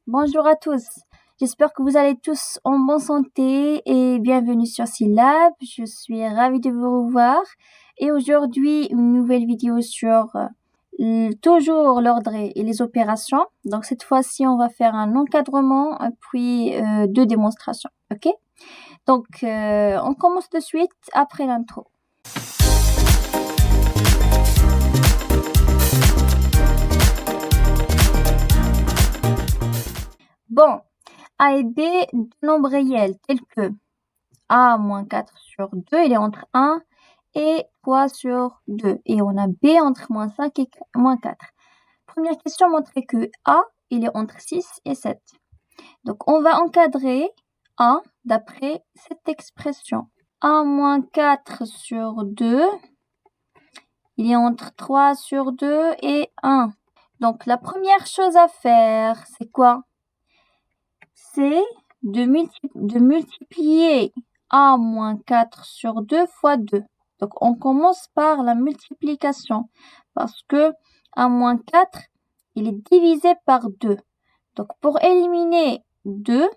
Bonjour à tous, j'espère que vous allez tous en bonne santé et bienvenue sur Syllab. Je suis ravie de vous revoir et aujourd'hui une nouvelle vidéo sur toujours l'ordre et les opérations. Donc cette fois-ci on va faire un encadrement puis deux démonstrations, ok? Donc on commence de suite après l'intro. Bon, A et B, deux nombres réels tels que A moins 4 sur 2, il est entre 1 et 3 sur 2. Et on a B entre moins 5 et moins 4. Première question montrait que A, il est entre 6 et 7. Donc on va encadrer A d'après cette expression. A moins 4 sur 2, il est entre 3 sur 2 et 1. Donc la première chose à faire, c'est quoi? C'est de multiplier A moins 4 sur 2 fois 2. Donc, on commence par la multiplication parce que A moins 4, il est divisé par 2. Donc, pour éliminer 2,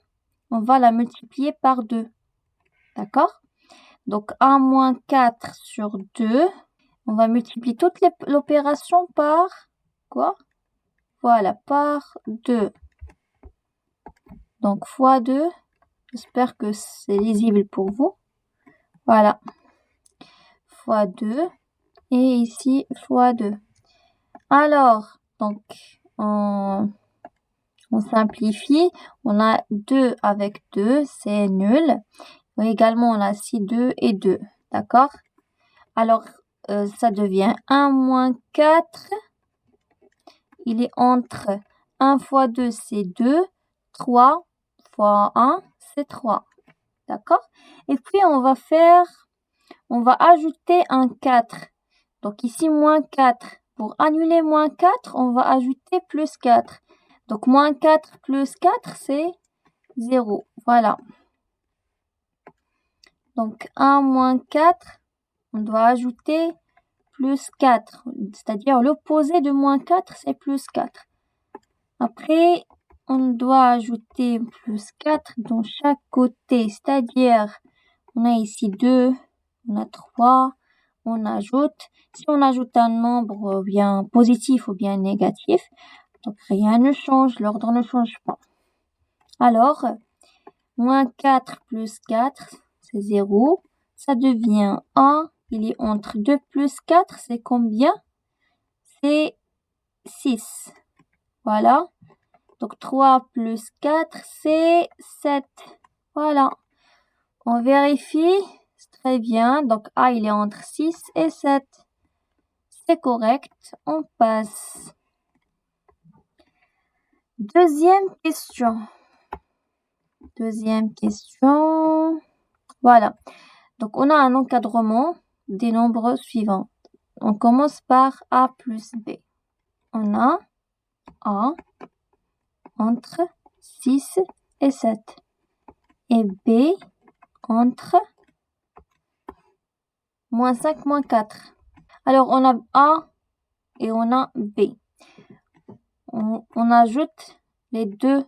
on va la multiplier par 2. D'accord? Donc, A moins 4 sur 2, on va multiplier toute l'opération par quoi? Voilà, par 2. Donc, fois 2. J'espère que c'est lisible pour vous. Voilà. Fois 2. Et ici, fois 2. Alors, donc, on simplifie. On a 2 avec 2, c'est nul. Et également, on a 6, 2 et 2. D'accord? Alors, ça devient 1 moins 4. Il est entre 1 fois 2, c'est 2. 3 fois 1, c'est 3. D'accord? Et puis, on va ajouter un 4. Donc ici, moins 4. Pour annuler moins 4, on va ajouter plus 4. Donc moins 4 plus 4, c'est 0. Voilà. Donc 1 moins 4, on doit ajouter plus 4. C'est-à-dire l'opposé de moins 4, c'est plus 4. Après, on doit ajouter plus 4 dans chaque côté. C'est-à-dire, on a ici 2, on a 3, on ajoute. Si on ajoute un nombre bien positif ou bien négatif, donc rien ne change, l'ordre ne change pas. Alors, moins 4 plus 4, c'est 0. Ça devient 1. Il est entre 2 plus 4, c'est combien? C'est 6. Voilà. Donc 3 plus 4, c'est 7. Voilà. On vérifie. C'est très bien. Donc A, il est entre 6 et 7. C'est correct. On passe. Deuxième question. Voilà. Donc, on a un encadrement des nombres suivants. On commence par A plus B. On a A entre 6 et 7. Et B entre moins 5, moins 4. Alors, on a A et on a B. On ajoute les deux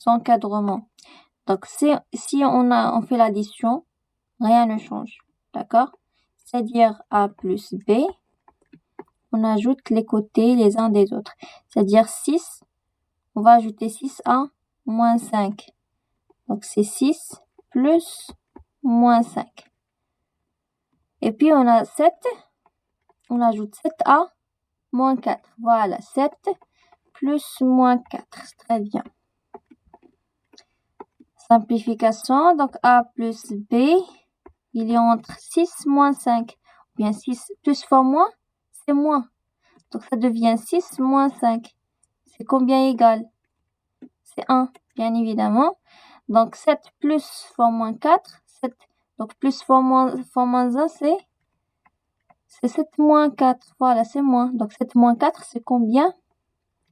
encadrements. Donc, si on fait l'addition, rien ne change. D'accord? C'est-à-dire A plus B, on ajoute les côtés les uns des autres. C'est-à-dire 6, on va ajouter 6 à moins 5. Donc, c'est 6 plus moins 5. Et puis, on a 7, on ajoute 7 à moins 4. Voilà, 7 plus moins 4. Très bien. Simplification, donc A plus B, il est entre 6 moins 5. Ou bien 6 plus fois moins, c'est moins. Donc ça devient 6 moins 5. C'est combien égal? C'est 1, bien évidemment. Donc 7 plus fois moins 4, 7. Donc plus fois moins 1, c'est 7 moins 4. Voilà, c'est moins. Donc 7 moins 4, c'est combien?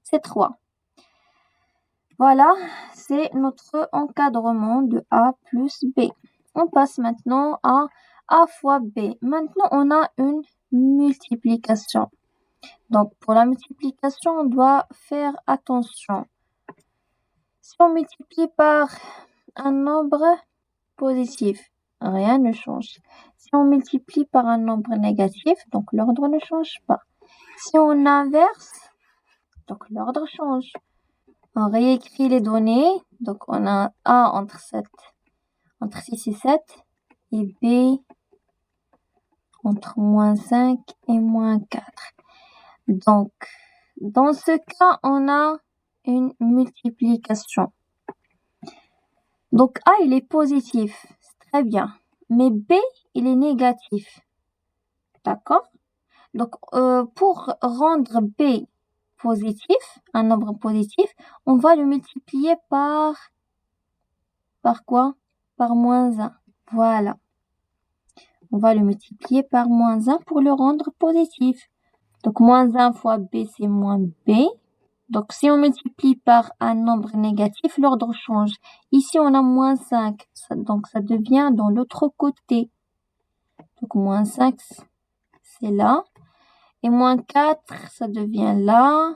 C'est 3. Voilà, c'est notre encadrement de A plus B. On passe maintenant à A fois B. Maintenant, on a une multiplication. Donc, pour la multiplication, on doit faire attention. Si on multiplie par un nombre positif, rien ne change. Si on multiplie par un nombre négatif, donc l'ordre ne change pas. Si on inverse, donc l'ordre change. On réécrit les données, donc on a A entre 6 et 7, et B entre -5 et -4. Donc, dans ce cas, on a une multiplication. Donc A, il est positif, c'est très bien. Mais B, il est négatif. D'accord? Donc, pour rendre B positif, un nombre positif, on va le multiplier par quoi? Par -1. Voilà. On va le multiplier par -1 pour le rendre positif. Donc, -1 fois B, c'est -B. Donc, si on multiplie par un nombre négatif, l'ordre change. Ici, on a -5. Donc, ça devient dans l'autre côté. Donc, -5, c'est là. Et -4, ça devient là.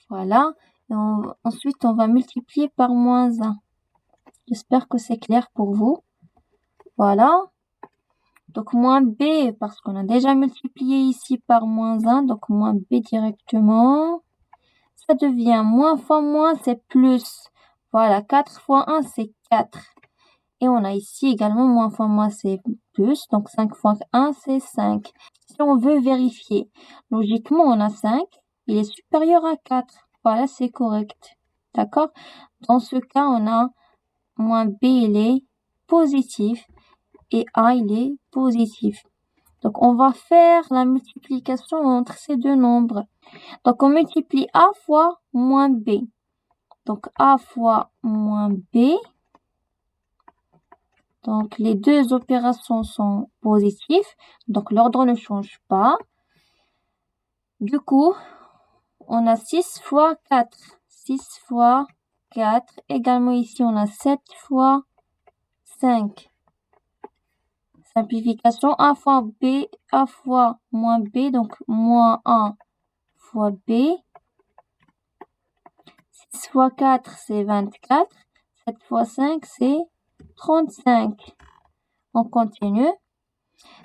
Voilà. Et ensuite, on va multiplier par -1. J'espère que c'est clair pour vous. Voilà. Donc, -B, parce qu'on a déjà multiplié ici par -1. Donc, -B directement. Ça devient moins fois moins, c'est plus. Voilà, 4 fois 1, c'est 4. Et on a ici également moins fois moins, c'est plus. Donc 5 fois 1, c'est 5. Si on veut vérifier, logiquement, on a 5. Il est supérieur à 4. Voilà, c'est correct. D'accord? Dans ce cas, on a moins B, il est positif. Et A, il est positif. Donc, on va faire la multiplication entre ces deux nombres. Donc, on multiplie A fois moins B. Donc, A fois moins B. Donc, les deux opérations sont positives. Donc, l'ordre ne change pas. Du coup, on a 6 fois 4. 6 fois 4. Également ici, on a 7 fois 5. Simplification. A fois B, A fois moins B. Donc, moins 1 fois B. 6 fois 4, c'est 24. 7 fois 5, c'est 35. On continue.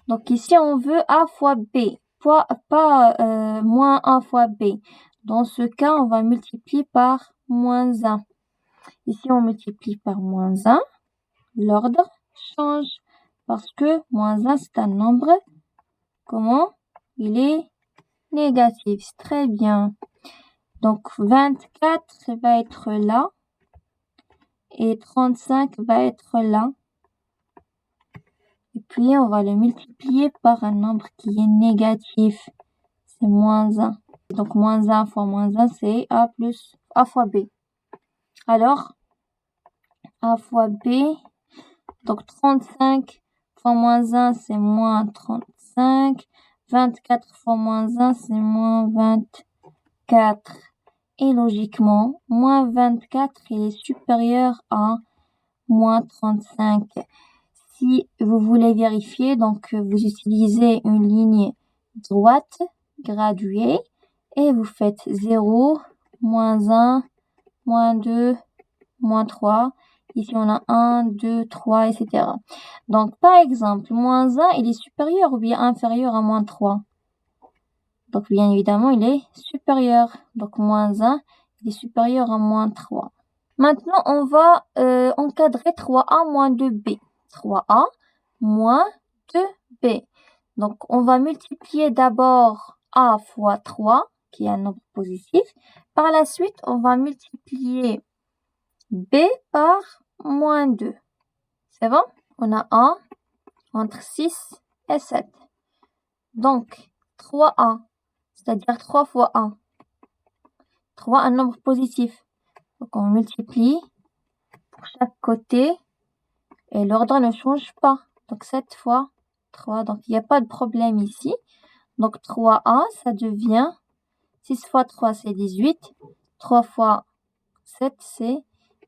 Donc ici, on veut A fois B, pas moins 1 fois B. Dans ce cas, on va multiplier par -1. Ici, on multiplie par -1. L'ordre change parce que -1, c'est un nombre, comment? Il est négatif. C'est très bien. Donc 24 va être là. Et 35 va être là. Et puis, on va le multiplier par un nombre qui est négatif. C'est -1. Donc, -1 fois -1, c'est A plus A fois B. Alors, A fois B. Donc, 35 fois -1, c'est -35. 24 fois -1, c'est -24. Et logiquement, -24, il est supérieur à -35. Si vous voulez vérifier, donc vous utilisez une ligne droite graduée et vous faites 0, -1, -2, -3. Ici, on a 1, 2, 3, etc. Donc, par exemple, -1, il est supérieur ou bien inférieur à -3. Donc, bien évidemment, il est supérieur. Donc, -1, il est supérieur à -3. Maintenant, on va encadrer 3A moins 2B. 3A moins 2B. Donc, on va multiplier d'abord A fois 3, qui est un nombre positif. Par la suite, on va multiplier B par moins 2. C'est bon? On a 1 entre 6 et 7. Donc, 3A, c'est-à-dire 3 fois 1. 3, un nombre positif. Donc, on multiplie pour chaque côté. Et l'ordre ne change pas. Donc 7 fois 3. Donc il n'y a pas de problème ici. Donc 3A, ça devient 6 fois 3, c'est 18. 3 fois 7, c'est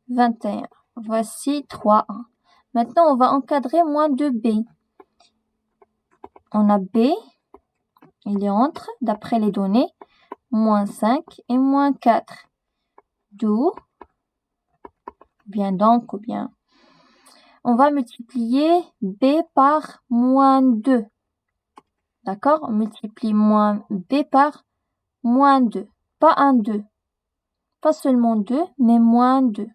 21. Voici 3A. Maintenant, on va encadrer moins 2B. On a B, il est entre, d'après les données, -5 et -4. D'où bien donc, ou bien... On va multiplier B par moins 2. D'accord? On multiplie B par moins 2. Pas un 2. Pas seulement 2, mais moins 2.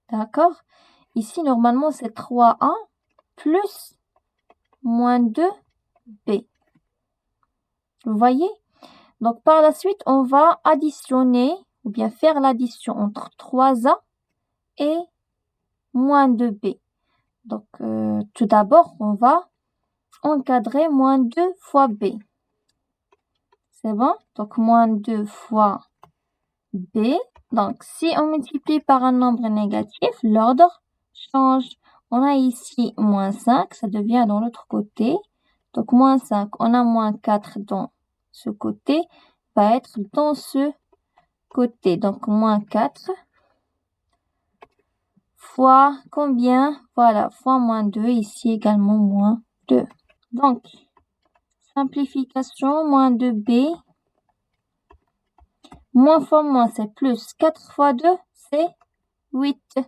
D'accord? Ici, normalement, c'est 3A plus moins 2B. Vous voyez? Donc, par la suite, on va additionner ou bien faire l'addition entre 3A et moins 2B. Donc, tout d'abord, on va encadrer moins 2 fois B. C'est bon? Donc, moins 2 fois B. Donc, si on multiplie par un nombre négatif, l'ordre change. On a ici moins 5, ça devient dans l'autre côté. Donc, moins 5, on a moins 4 dans ce côté, va être dans ce côté. Donc, moins 4 fois combien? Voilà, fois moins 2, ici également moins 2. Donc, simplification, moins 2B. Moins fois moins, c'est plus. 4 fois 2, c'est 8.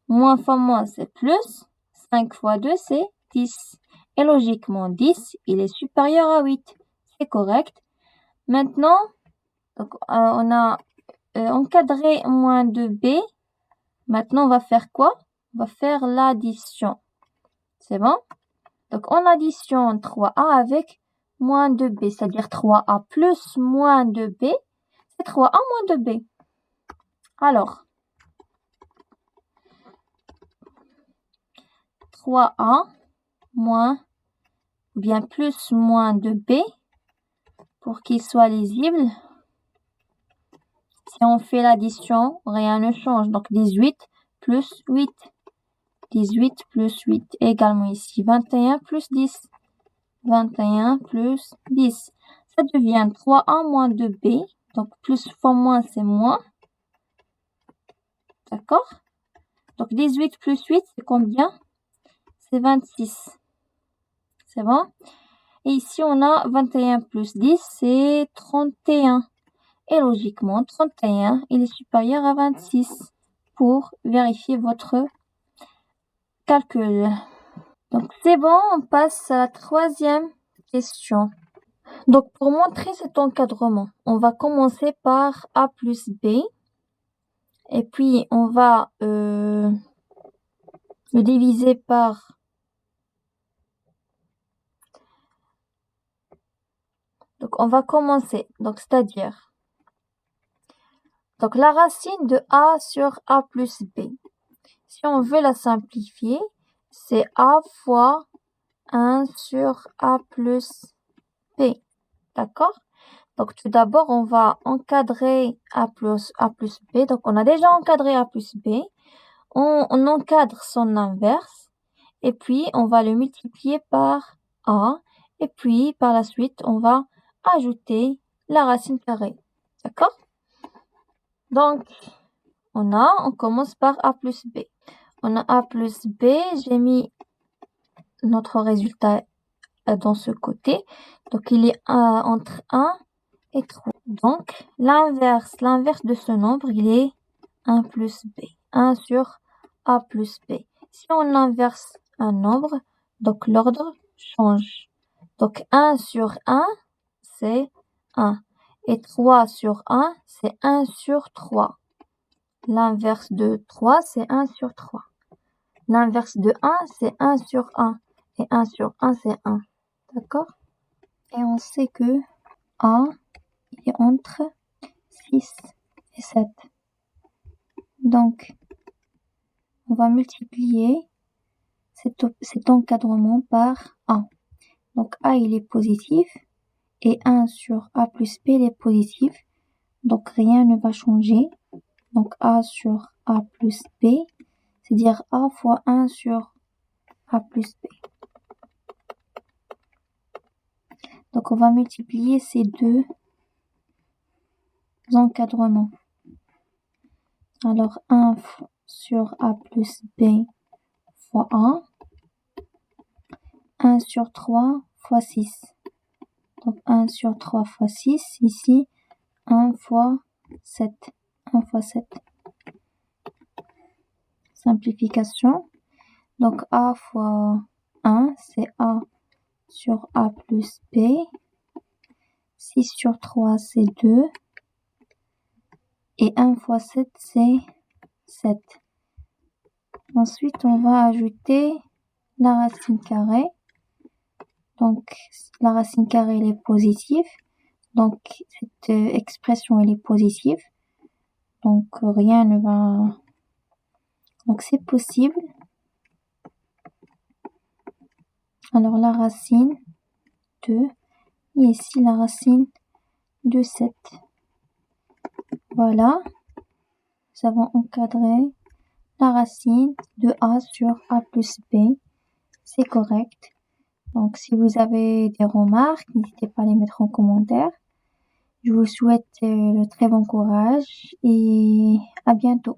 Moins fois moins, c'est plus. 5 fois 2, c'est 10. Et logiquement, 10, il est supérieur à 8. C'est correct. Maintenant, donc, on a encadré moins 2B. Maintenant, on va faire quoi? On va faire l'addition. C'est bon? Donc, on additionne 3A avec moins 2B, c'est-à-dire 3A plus moins 2B, c'est 3A moins 2B. Alors, 3A moins, ou bien plus moins 2B, pour qu'il soit lisible. Si on fait l'addition, rien ne change. Donc, 18 plus 8. 18 plus 8. Également ici, 21 plus 10. 21 plus 10. Ça devient 3A moins 2B. Donc, plus fois moins, c'est moins. D'accord? Donc, 18 plus 8, c'est combien? C'est 26. C'est bon? Et ici, on a 21 plus 10, c'est 31. Et logiquement, 31, il est supérieur à 26 pour vérifier votre calcul. Donc, c'est bon, on passe à la troisième question. Donc, pour montrer cet encadrement, on va commencer par A plus B. Et puis, on va le diviser par... Donc, on va commencer. Donc, c'est-à-dire... Donc, la racine de A sur A plus B. Si on veut la simplifier, c'est A fois 1 sur A plus B. D'accord? Donc, tout d'abord, on va encadrer A plus B. Donc, on a déjà encadré A plus B. On encadre son inverse. Et puis, on va le multiplier par A. Et puis, par la suite, on va ajouter la racine carrée. D'accord? Donc, on commence par A plus B. On a A plus B. J'ai mis notre résultat dans ce côté. Donc, il est entre 1 et 3. Donc, l'inverse de ce nombre, il est 1 plus B. 1 sur A plus B. Si on inverse un nombre, donc l'ordre change. Donc, 1 sur 1, c'est 1. Et 3 sur 1, c'est 1 sur 3. L'inverse de 3, c'est 1 sur 3. L'inverse de 1, c'est 1 sur 1. Et 1 sur 1, c'est 1. D'accord? Et on sait que A est entre 6 et 7. Donc, on va multiplier cet encadrement par 1. Donc, A, il est positif. Et 1 sur A plus B, il est positif. Donc, rien ne va changer. Donc, A sur A plus B, c'est-à-dire A fois 1 sur A plus B. Donc, on va multiplier ces deux encadrements. Alors, 1 sur A plus B fois 1. 1 sur 3 fois 6. Donc, 1 sur 3 fois 6. Ici, 1 fois 7. 1 fois 7. simplification. Donc A fois 1, c'est A sur A plus B. 6 sur 3, c'est 2. Et 1 fois 7, c'est 7. Ensuite, on va ajouter la racine carrée. Donc, la racine carrée, elle est positive. Donc, cette expression, elle est positive. Donc, rien ne va... Donc, c'est possible. Alors, la racine de... Et ici, la racine de 7. Voilà. Nous avons encadré la racine de A sur A plus B. C'est correct. Donc, si vous avez des remarques, n'hésitez pas à les mettre en commentaire. Je vous souhaite de très bon courage et à bientôt.